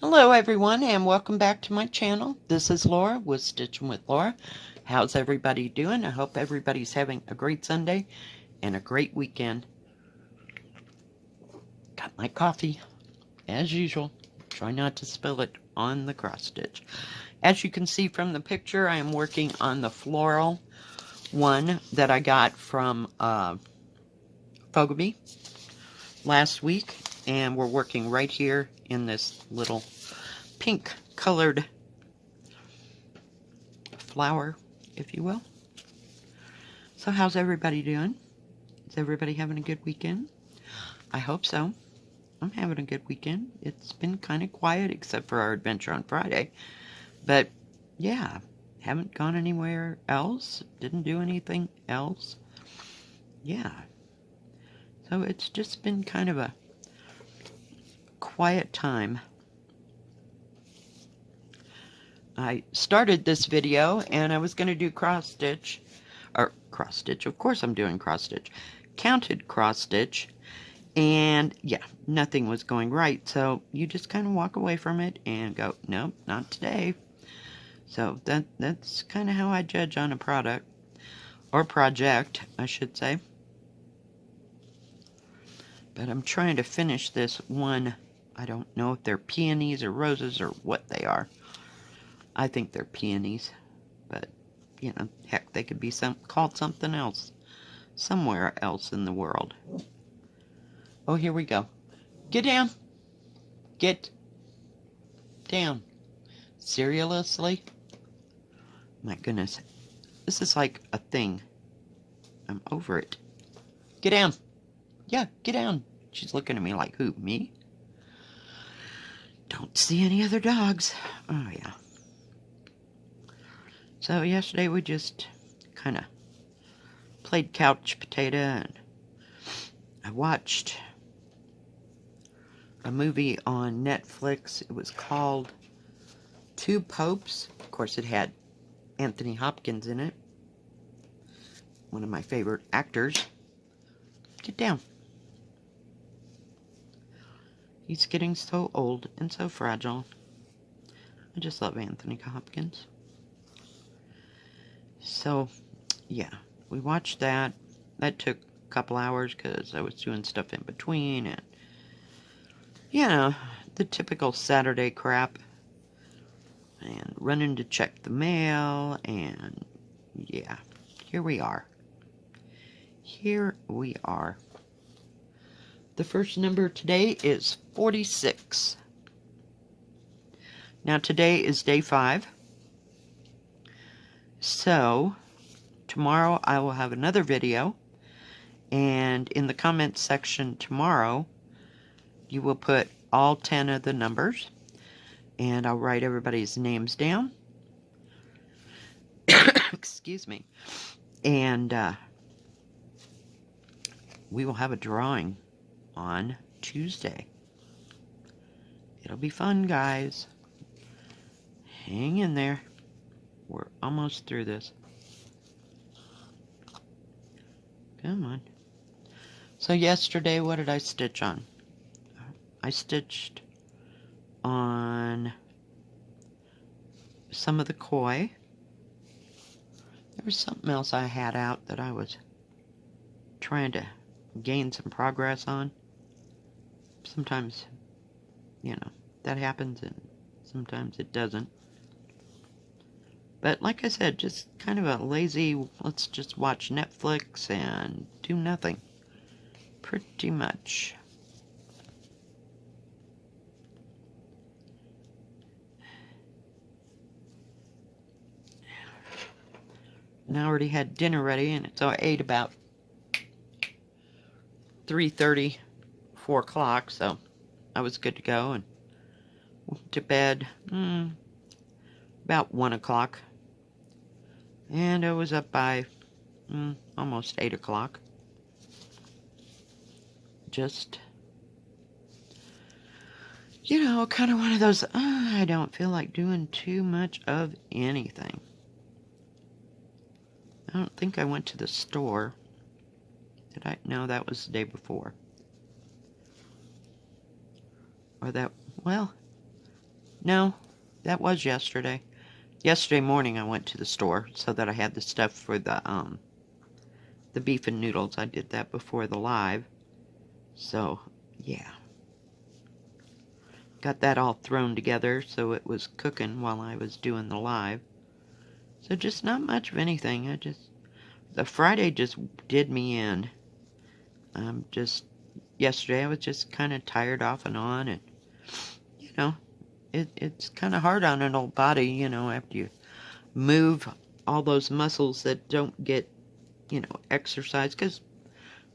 Hello everyone and welcome back to my channel. This is Laura with Stitchin with Laura. How's everybody doing? I hope everybody's having a great Sunday and a great weekend. Got my coffee as usual. Try not to spill it on the cross stitch. As you can see from the picture, I am working on the floral one that I got from FGOBY last week, and we're working right here in this little pink colored flower, if you will. So how's everybody doing? Is everybody having a good weekend? I hope so. I'm having a good weekend. It's been kind of quiet except for our adventure on Friday. But yeah, haven't gone anywhere else. Didn't do anything else. Yeah. So it's just been kind of a quiet time. I started this video and I was going to do cross stitch. Of course I'm doing cross stitch. Counted cross stitch. And yeah, nothing was going right. So you just kind of walk away from it and go, nope, not today. So that's kind of how I judge on a product. Or project, I should say. But I'm trying to finish this one. I don't know if they're peonies or roses or what they are. I think they're peonies. But, you know, heck, they could be called something else. Somewhere else in the world. Oh, here we go. Get down. Get down. Seriously? My goodness. This is like a thing. I'm over it. Get down. Yeah, get down. She's looking at me like, who, me? Don't see any other dogs. Oh, yeah. So yesterday we just kind of played couch potato and I watched a movie on Netflix. It was called Two Popes. Of course, it had Anthony Hopkins in it. One of my favorite actors. Get down. He's getting so old and so fragile. I just love Anthony Hopkins. So, yeah, we watched that. That took a couple hours because I was doing stuff in between and, you know, the typical Saturday crap. And running to check the mail and, yeah, here we are. Here we are. The first number today is 46. Now today is day 5. So tomorrow I will have another video. And in the comments section tomorrow, you will put all 10 of the numbers. And I'll write everybody's names down. Excuse me. And we will have a drawing on Tuesday. It'll be fun, guys. Hang in there. We're almost through this. Come on. So yesterday, what did I stitch on? I stitched on some of the koi. There was something else I had out that I was trying to gain some progress on. Sometimes, you know, that happens and sometimes it doesn't. But like I said, just kind of a lazy, let's just watch Netflix and do nothing. Pretty much. And I already had dinner ready, and so I ate about 3:30, 4 o'clock, so I was good to go, and went to bed about 1 o'clock. And I was up by almost 8 o'clock. Just, you know, kind of one of those, I don't feel like doing too much of anything. I don't think I went to the store. Did I? No, that was the day before. Or that, well, No, that was yesterday. Yesterday morning I went to the store so that I had the stuff for the beef and noodles. I did that before the live. So, yeah. Got that all thrown together so it was cooking while I was doing the live. So just not much of anything. The Friday just did me in. Yesterday I was just kind of tired off and on, and, you know, it's kind of hard on an old body, after you move all those muscles that don't get, exercise. Because,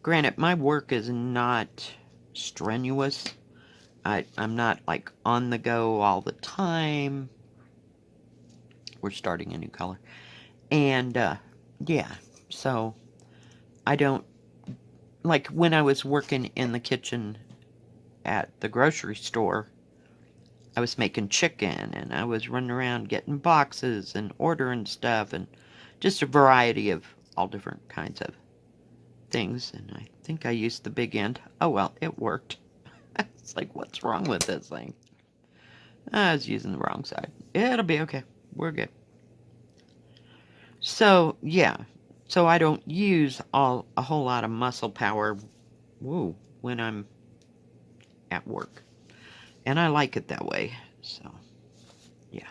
granted, my work is not strenuous. I'm not, like, on the go all the time. We're starting a new color. And, yeah, so I don't, like, when I was working in the kitchen at the grocery store, I was making chicken, and I was running around getting boxes and ordering stuff, and just a variety of all different kinds of things. And I think I used the big end. Oh well, it worked. It's like, what's wrong with this thing? I was using the wrong side. It'll be okay. We're good. So, yeah. So I don't use a whole lot of muscle power, when I'm at work. And I like it that way. So, yeah.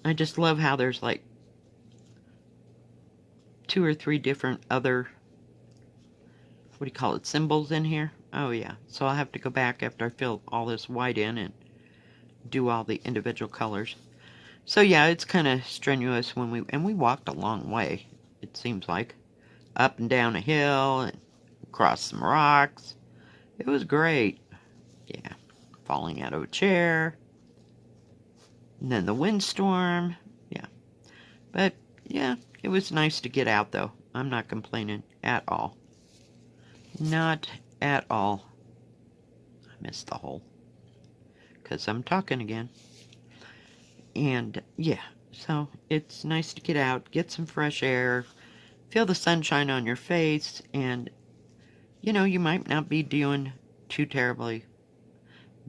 I just love how there's like 2 or 3 different other, what do you call it, symbols in here. Oh yeah, so I'll have to go back after I fill all this white in and do all the individual colors. So yeah, it's kind of strenuous when we walked a long way, it seems like, up and down a hill and across some rocks. It was great. Yeah, falling out of a chair, and then the windstorm. Yeah, but yeah, it was nice to get out though. I'm not complaining at all. Not at all. I missed the hole because I'm talking again. And yeah, so it's nice to get out, get some fresh air, feel the sunshine on your face, and you might not be doing too terribly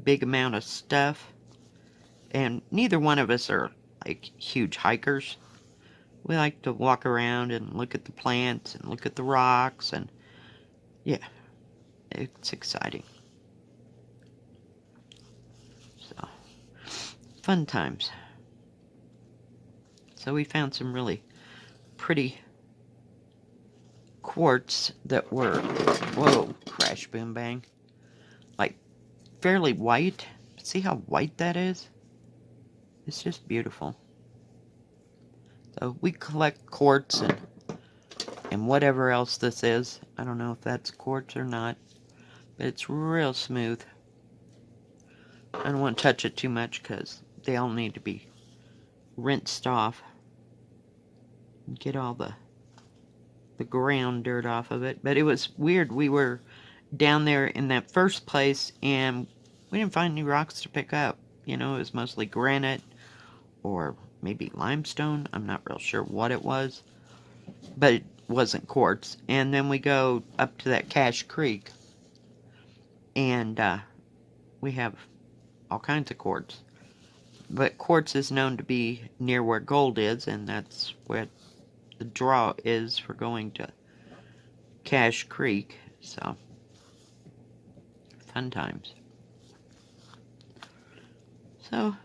big amount of stuff. And neither one of us are like huge hikers. We like to walk around and look at the plants and look at the rocks, and yeah, it's exciting. So, fun times. So we found some really pretty quartz that were, whoa, crash, boom, bang, like fairly white. See how white that is? It's just beautiful. So we collect quartz and whatever else this is. I don't know if that's quartz or not, but it's real smooth. I don't want to touch it too much because they all need to be rinsed off. Get all the ground dirt off of it. But it was weird. We were down there in that first place and we didn't find any rocks to pick up. It was mostly granite or maybe limestone. I'm not real sure what it was, but it wasn't quartz. And then we go up to that Cache Creek, and we have all kinds of quartz. But quartz is known to be near where gold is, and that's where the draw is for going to Cache Creek. So, fun times. So,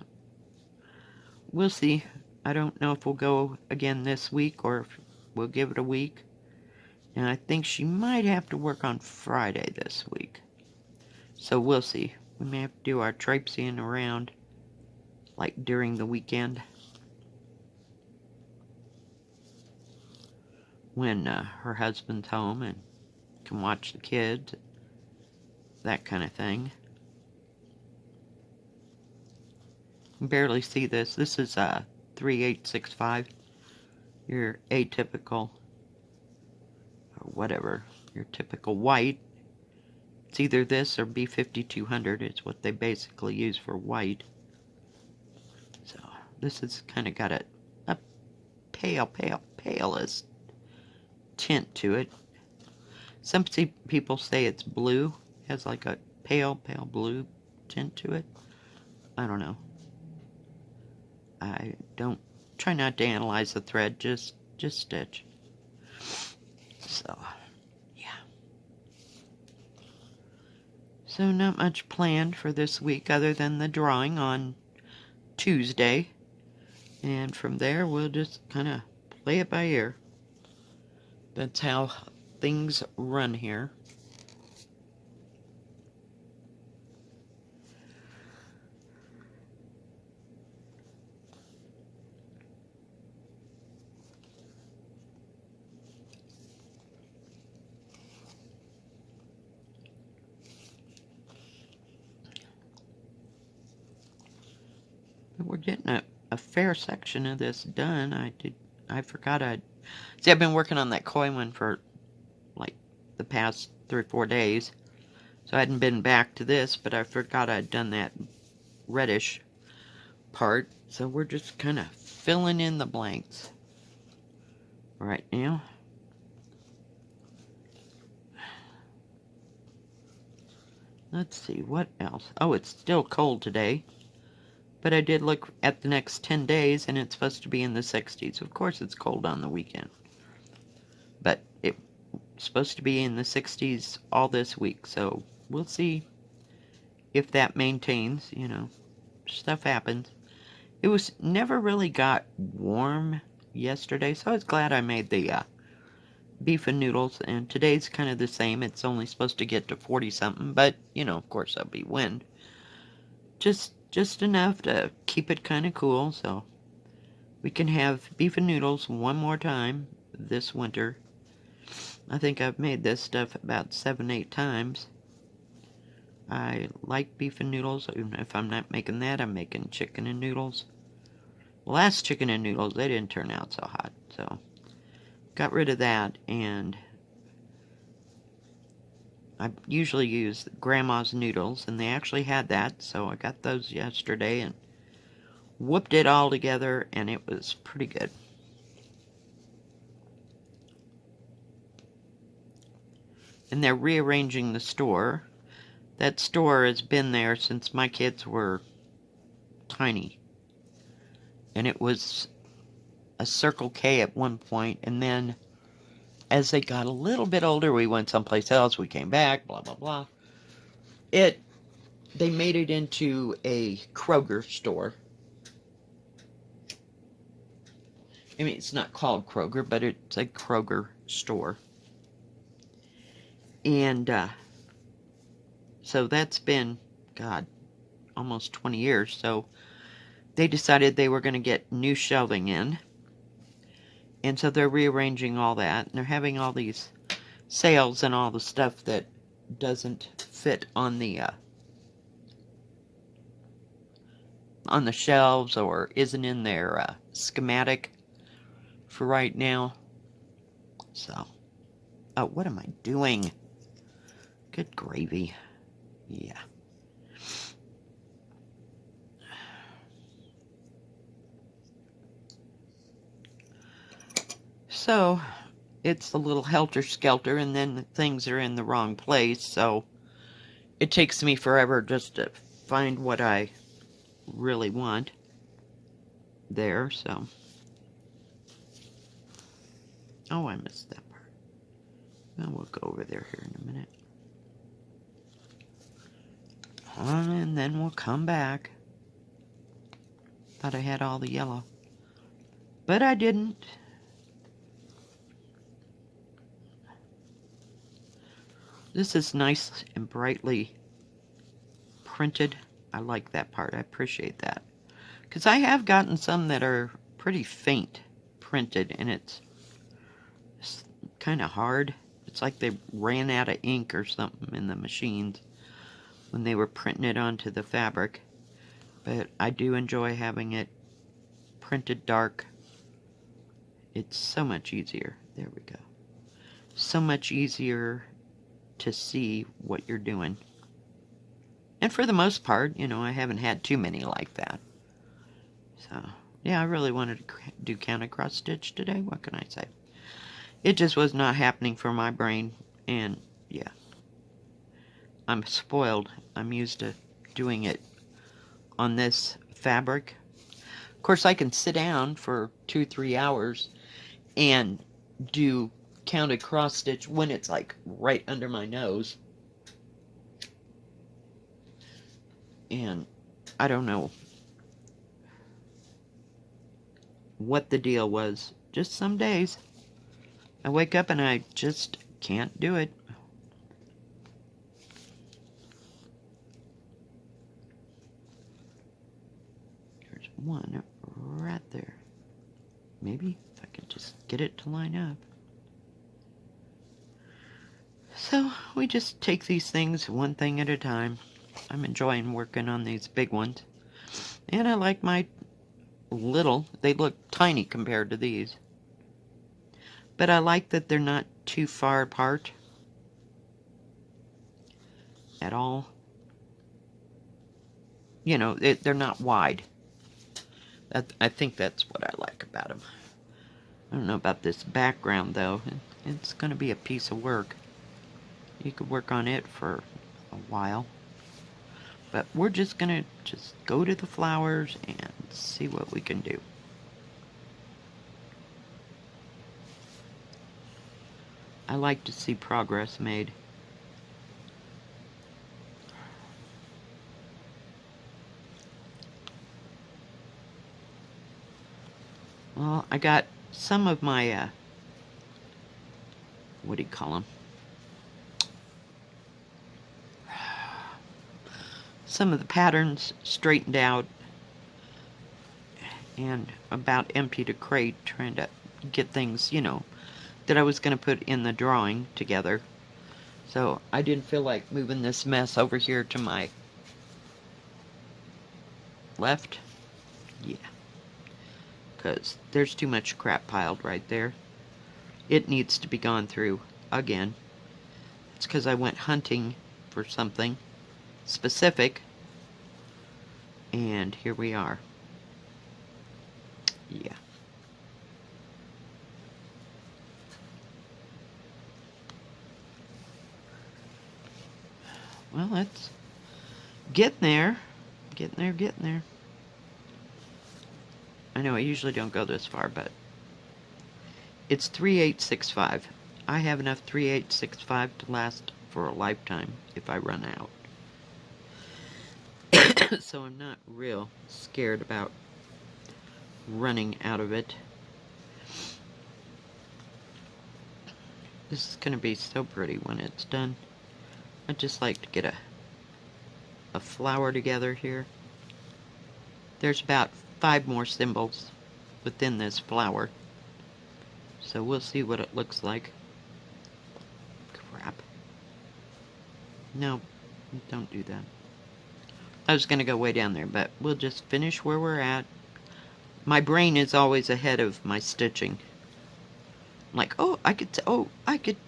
we'll see. I don't know if we'll go again this week or if we'll give it a week. And I think she might have to work on Friday this week. So we'll see. We may have to do our traipsing around, like, during the weekend. When her husband's home and can watch the kids. That kind of thing. You can barely see this. This is 3865. Your atypical, or whatever, your typical white. It's either this or B5200. It's what they basically use for white. So this has kind of got a palest tint to it. Some people say it's blue. Has like a pale blue tint to it. I don't know. I don't try not to analyze the thread, just stitch. So, yeah. So not much planned for this week other than the drawing on Tuesday. And from there, we'll just kind of play it by ear. That's how things run here. But we're getting a fair section of this done. I forgot see, I've been working on that koi one for like the past 3 or 4 days. So I hadn't been back to this, but I forgot I'd done that reddish part. So we're just kind of filling in the blanks right now. Let's see, what else? Oh, it's still cold today. But I did look at the next 10 days, and it's supposed to be in the 60s. Of course, it's cold on the weekend. But it's supposed to be in the 60s all this week. So we'll see if that maintains, you know. Stuff happens. It was never really got warm yesterday, so I was glad I made the beef and noodles. And today's kind of the same. It's only supposed to get to 40-something, but, you know, of course, there'll be wind. Just enough to keep it kind of cool, so we can have beef and noodles one more time this winter. I think I've made this stuff about 7-8 times. I like beef and noodles. Even if I'm not making that, I'm making chicken and noodles. Last chicken and noodles, they didn't turn out so hot, so got rid of that, and I usually use Grandma's noodles, and they actually had that, so I got those yesterday and whooped it all together, and it was pretty good. And they're rearranging the store. That store has been there since my kids were tiny. And it was a Circle K at one point, and then as they got a little bit older, we went someplace else, we came back, blah, blah, blah. They made it into a Kroger store. I mean, it's not called Kroger, but it's a Kroger store. And so that's been, God, almost 20 years. So they decided they were going to get new shelving in. And so they're rearranging all that. And they're having all these sales and all the stuff that doesn't fit on the shelves or isn't in their schematic for right now. So, oh, what am I doing? Good gravy. Yeah. So, it's a little helter-skelter, and then things are in the wrong place, so it takes me forever just to find what I really want there, so. Oh, I missed that part. Well, we'll go over there here in a minute. And then we'll come back. Thought I had all the yellow. But I didn't. This is nice and brightly printed. I like that part. I appreciate that. Because I have gotten some that are pretty faint printed, and it's kind of hard. It's like they ran out of ink or something in the machines when they were printing it onto the fabric. But I do enjoy having it printed dark. It's so much easier. There we go. So much easier to see what you're doing. And for the most part, you know, I haven't had too many like that. So, yeah, I really wanted to do count across stitch today. What can I say? It just was not happening for my brain. And, yeah. I'm spoiled. I'm used to doing it on this fabric. Of course, I can sit down for 2-3 hours and do counted cross stitch when it's like right under my nose. And I don't know what the deal was. Just some days I wake up and I just can't do it. There's one right there. Maybe if I can just get it to line up. So we just take these things one thing at a time. I'm enjoying working on these big ones. And I like my little, they look tiny compared to these. But I like that they're not too far apart at all. You know, they're not wide. I think that's what I like about them. I don't know about this background though. It's going to be a piece of work. You could work on it for a while. But we're just going to just go to the flowers and see what we can do. I like to see progress made. Well, I got some of my, what do you call them? Some of the patterns straightened out and about emptied a crate trying to get things, you know, that I was going to put in the drawing together. So I didn't feel like moving this mess over here to my left. Yeah. Because there's too much crap piled right there. It needs to be gone through again. It's because I went hunting for something specific. And here we are. Yeah. Well, it's getting there. Getting there, getting there. I know I usually don't go this far, but it's 3865. I have enough 3865 to last for a lifetime if I run out. So I'm not real scared about running out of it. This is going to be so pretty when it's done. I'd just like to get a flower together here. There's about 5 more symbols within this flower. So we'll see what it looks like. Crap. No, don't do that. I was going to go way down there, but we'll just finish where we're at. My brain is always ahead of my stitching. I'm like, oh, I could,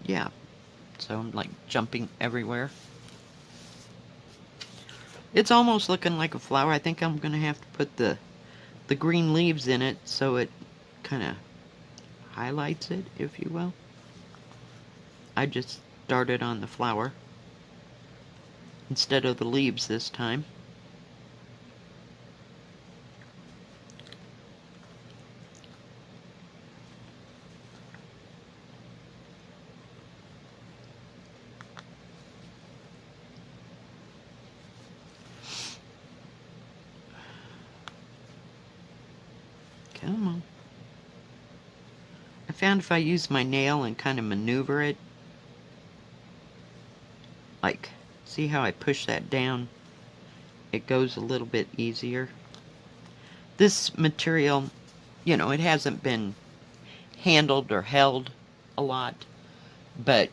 yeah. So I'm like jumping everywhere. It's almost looking like a flower. I think I'm going to have to put the green leaves in it so it kind of highlights it, if you will. I just started on the flower instead of the leaves this time. Come on. I found if I use my nail and kind of maneuver it, like, see how I push that down? It goes a little bit easier. This material, you know, it hasn't been handled or held a lot, but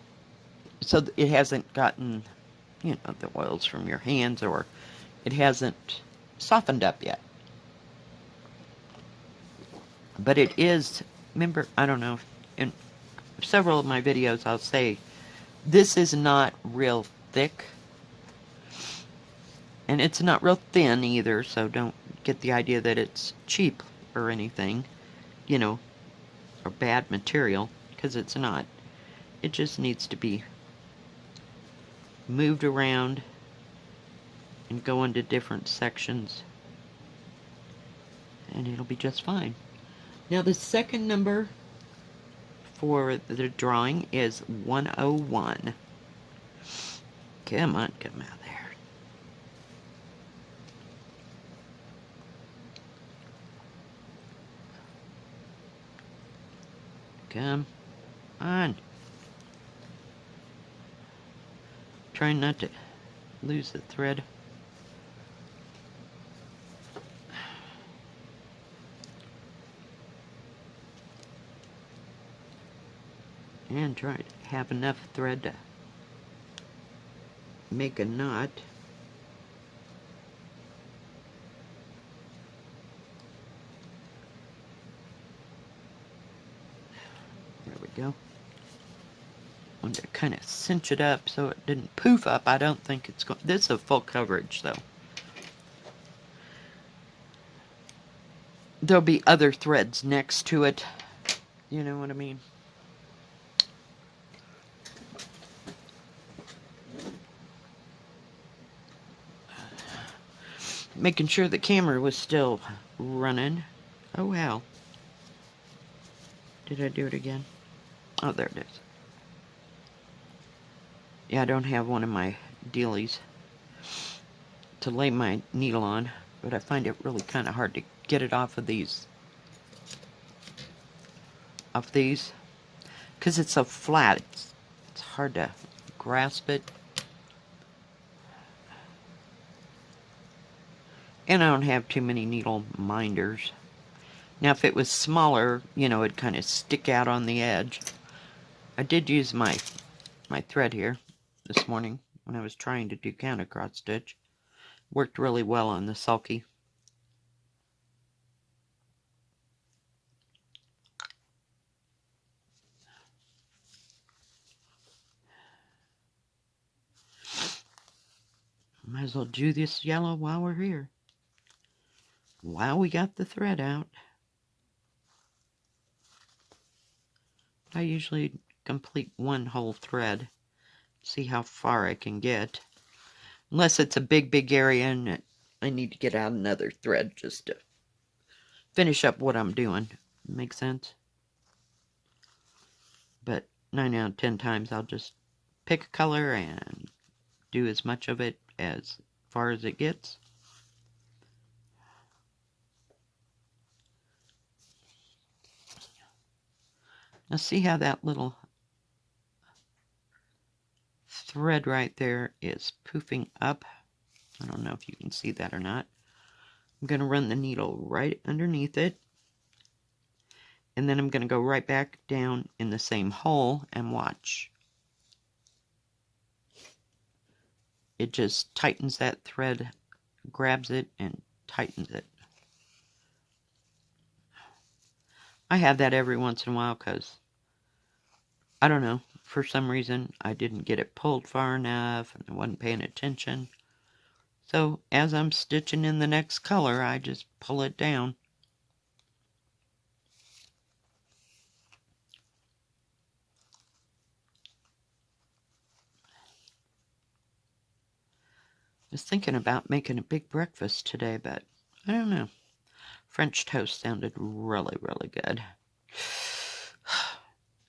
so it hasn't gotten, you know, the oils from your hands, or it hasn't softened up yet. But it is, remember, I don't know, in several of my videos I'll say, this is not real thick. And it's not real thin either, so don't get the idea that it's cheap or anything, you know, or bad material, because it's not. It just needs to be moved around and go into different sections, and it'll be just fine. Now the second number for the drawing is 101. Come on, come out there. Come on. Trying not to lose the thread. And try to have enough thread to make a knot. There we go. Wanted to kind of cinch it up so it didn't poof up. I don't think it's going. This is a full coverage though. There'll be other threads next to it. You know what I mean? Making sure the camera was still running. Oh wow. Did I do it again? Oh, there it is. Yeah, I don't have one of my dealies to lay my needle on, but I find it really kind of hard to get it off of these. Because it's so flat, it's hard to grasp it. And I don't have too many needle minders. Now if it was smaller, you know, it'd kind of stick out on the edge. I did use my thread here this morning when I was trying to do counter cross stitch. Worked really well on the sulky. Might as well do this yellow while we're here. While we got the thread out. I usually complete one whole thread. See how far I can get. Unless it's a big area and I need to get out another thread just to finish up what I'm doing. Make sense? But 9 out of 10 times I'll just pick a color and do as much of it as far as it gets. Now see how that little thread right there is poofing up? I don't know if you can see that or not. I'm going to run the needle right underneath it. And then I'm going to go right back down in the same hole and watch. It just tightens that thread, grabs it, and tightens it. I have that every once in a while because, I don't know, for some reason I didn't get it pulled far enough and I wasn't paying attention. So as I'm stitching in the next color, I just pull it down. I was thinking about making a big breakfast today, but I don't know. French toast sounded really, really good.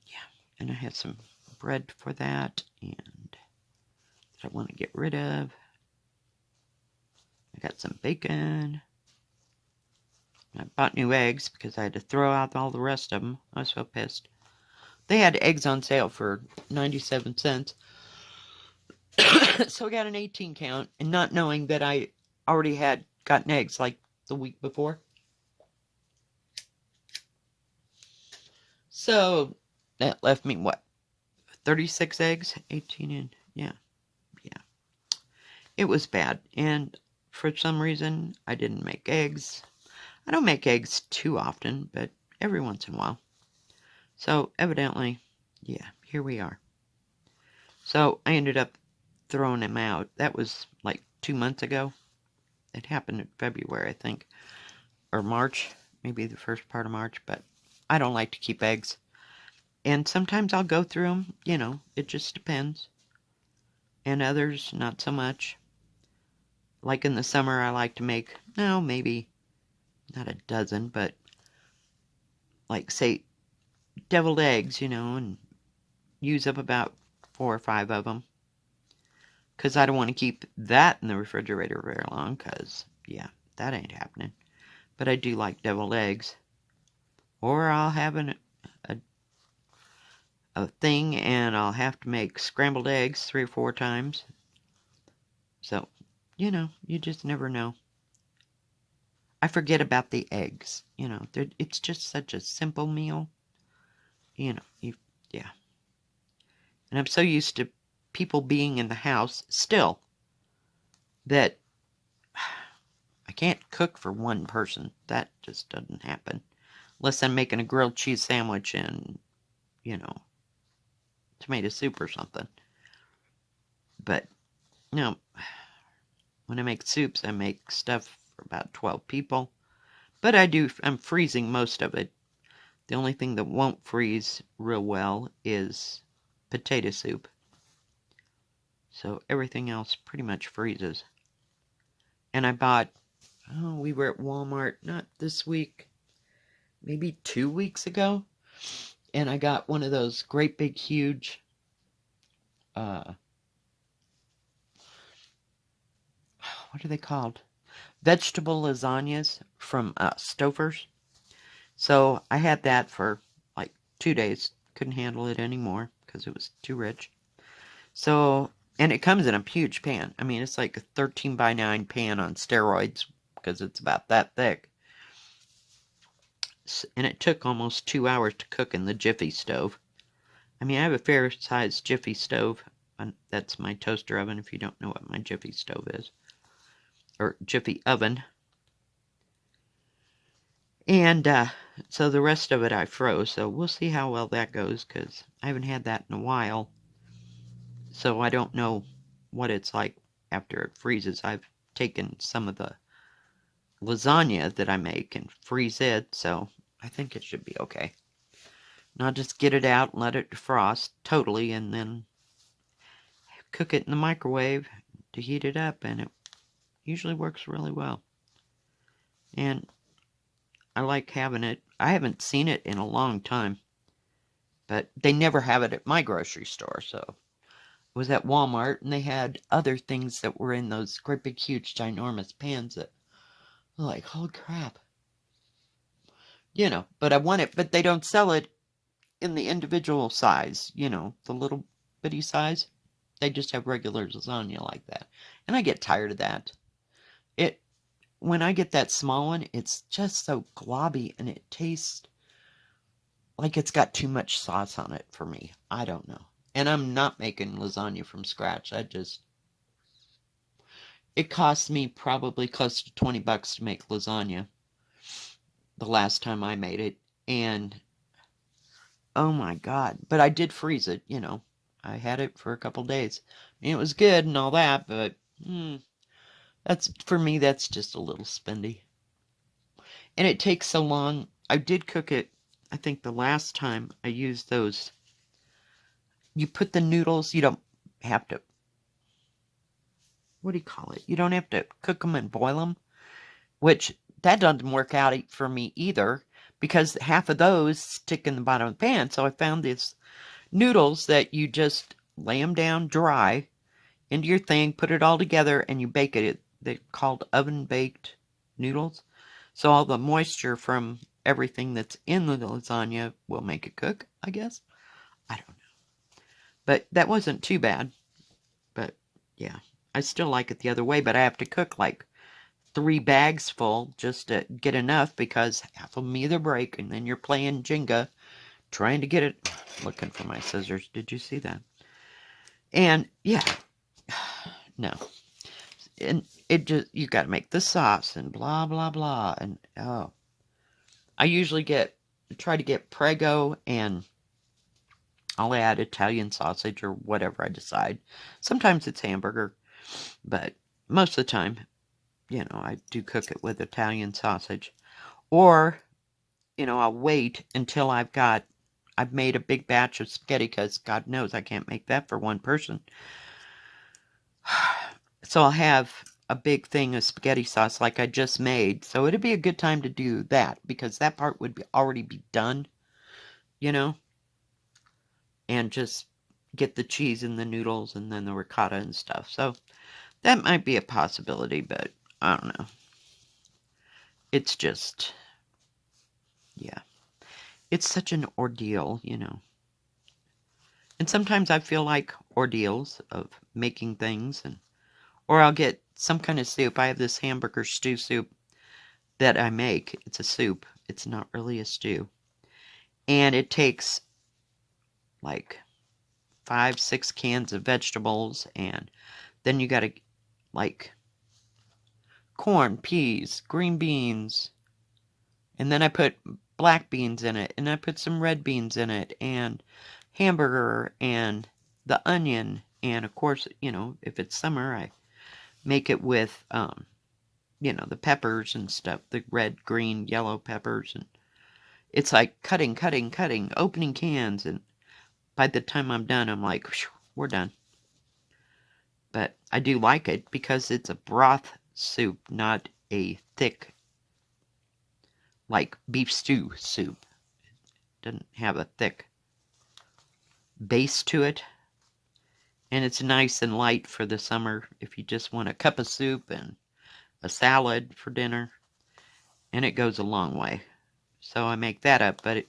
Yeah, and I had some bread for that, and that I want to get rid of. I got some bacon. I bought new eggs because I had to throw out all the rest of them. I was so pissed. They had eggs on sale for 97 cents. So I got an 18 count, and not knowing that I already had gotten eggs like the week before. So that left me, what, 36 eggs? 18 in, yeah. It was bad, and for some reason, I didn't make eggs. I don't make eggs too often, but every once in a while. So evidently, yeah, here we are. So I ended up throwing them out. That was like 2 months ago. It happened in February, I think. Or March. Maybe the first part of March. But I don't like to keep eggs. And sometimes I'll go through them. You know, it just depends. and others not so much. Like in the summer, I like to make, no, maybe not a dozen, but like, say, deviled eggs, and use up about 4 or 5 of them. Because I don't want to keep that in the refrigerator very long, because, yeah, that ain't happening. But I do like deviled eggs. Or I'll have a thing, and I'll have to make scrambled eggs 3 or 4 times. So, you just never know. I forget about the eggs. It's just such a simple meal. Yeah. And I'm so used to people being in the house still that I can't cook for one person. That just doesn't happen. Unless I'm making a grilled cheese sandwich and, tomato soup or something. But, no, when I make soups, I make stuff for about 12 people. But I'm freezing most of it. The only thing that won't freeze real well is potato soup. So everything else pretty much freezes. And I bought, we were at Walmart, not this week, maybe 2 weeks ago. And I got one of those great big huge, what are they called? Vegetable lasagnas from Stouffer's. So I had that for like 2 days. Couldn't handle it anymore because it was too rich. So, and it comes in a huge pan. I mean, it's like a 13 by 9 pan on steroids because it's about that thick. And it took almost 2 hours to cook in the Jiffy stove. I mean, I have a fair-sized Jiffy stove. That's my toaster oven, if you don't know what my Jiffy stove is. Or Jiffy oven. And so the rest of it I froze. So we'll see how well that goes, because I haven't had that in a while. So I don't know what it's like after it freezes. I've taken some of the lasagna that I make and freeze it, so I think it should be okay. And I'll just get it out and let it defrost totally, and then cook it in the microwave to heat it up, and it usually works really well. And I like having it. I haven't seen it in a long time, but they never have it at my grocery store, so I was at Walmart, and they had other things that were in those great big huge ginormous pans that were like, holy crap. But I want it, but they don't sell it in the individual size, the little bitty size. They just have regular lasagna like that. And I get tired of that. When I get that small one, it's just so globby and it tastes like it's got too much sauce on it for me. I don't know. And I'm not making lasagna from scratch. It cost me probably close to $20 to make lasagna the last time I made it. And oh my God. But I did freeze it, I had it for a couple days. I mean, it was good and all that, but for me, that's just a little spendy. And it takes so long. I did cook it, I think the last time I used those. You put the noodles, you don't have to, what do you call it? You don't have to cook them and boil them, which that doesn't work out for me either, because half of those stick in the bottom of the pan. So I found these noodles that you just lay them down dry into your thing, put it all together, and you bake it. They're called oven-baked noodles. So all the moisture from everything that's in the lasagna will make it cook, I guess. I don't know. But that wasn't too bad. But, yeah. I still like it the other way, but I have to cook like 3 bags full just to get enough, because half of them either break, and then you're playing Jenga trying to get it. Looking for my scissors. Did you see that? And, yeah. No. And it just, you got to make the sauce and blah, blah, blah. And, oh. I usually try to get Prego, and I'll add Italian sausage or whatever I decide. Sometimes it's hamburger, but most of the time, I do cook it with Italian sausage. Or, I'll wait until I've made a big batch of spaghetti, because God knows I can't make that for one person. So I'll have a big thing of spaghetti sauce like I just made. So it'd be a good time to do that because that part would already be done, you know, and just get the cheese and the noodles and then the ricotta and stuff. So that might be a possibility, but I don't know. It's just, yeah, it's such an ordeal, you know. And sometimes I feel like ordeals of making things, and or I'll get some kind of soup. I have this hamburger stew soup that I make. It's a soup. It's not really a stew. And it takes like 5, 6 cans of vegetables, and then you gotta like corn, peas, green beans, and then I put black beans in it, and I put some red beans in it, and hamburger, and the onion, and of course, you know, if it's summer, I make it with, you know, the peppers and stuff, the red, green, yellow peppers, and it's like cutting, cutting, cutting, opening cans, and by the time I'm done, I'm like, we're done. But I do like it because it's a broth soup, not a thick, like beef stew soup. It doesn't have a thick base to it. And it's nice and light for the summer if you just want a cup of soup and a salad for dinner. And it goes a long way. So I make that up, but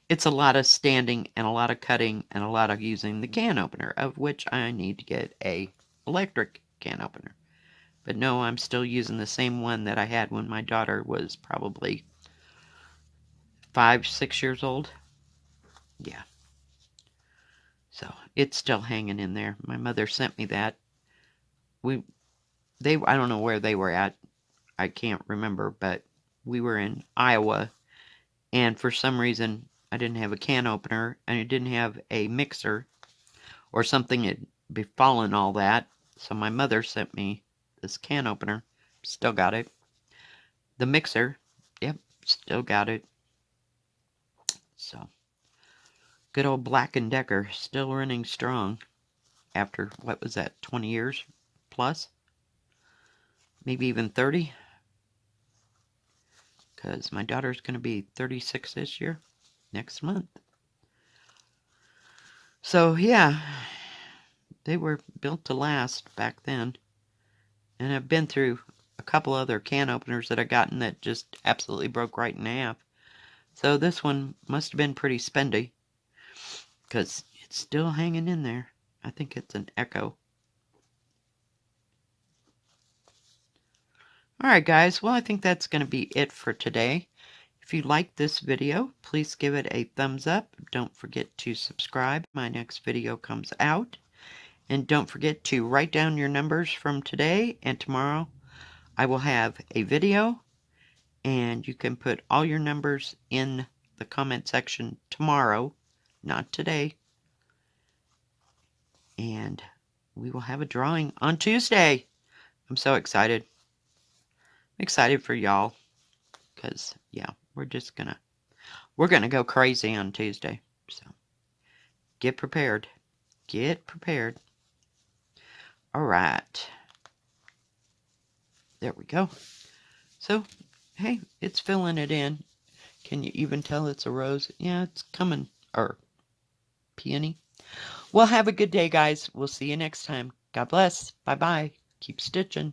it's a lot of standing and a lot of cutting and a lot of using the can opener, of which I need to get a electric can opener. But no, I'm still using the same one that I had when my daughter was probably 5, 6 years old. Yeah. So it's still hanging in there. My mother sent me that. I don't know where they were at. I can't remember, but we were in Iowa, and for some reason I didn't have a can opener, and I didn't have a mixer, or something had befallen all that. So my mother sent me this can opener. Still got it. The mixer, yep, still got it. So, good old Black & Decker, still running strong after, what was that, 20 years plus? Maybe even 30? Because my daughter's going to be 36 this year, next month. So, yeah, they were built to last back then. And I've been through a couple other can openers that I've gotten that just absolutely broke right in half. So this one must have been pretty spendy, because it's still hanging in there. I think it's an Echo. Alright guys, well I think that's going to be it for today. If you liked this video, please give it a thumbs up. Don't forget to subscribe. My next video comes out. And don't forget to write down your numbers from today and tomorrow. I will have a video, and you can put all your numbers in the comment section tomorrow, not today. And we will have a drawing on Tuesday. I'm so excited. I'm excited for y'all, because yeah, we're gonna go crazy on Tuesday. So get prepared. Get prepared. All right. There we go. So, hey, it's filling it in. Can you even tell it's a rose? Yeah, it's coming. Or peony. Well, have a good day, guys. We'll see you next time. God bless. Bye-bye. Keep stitching.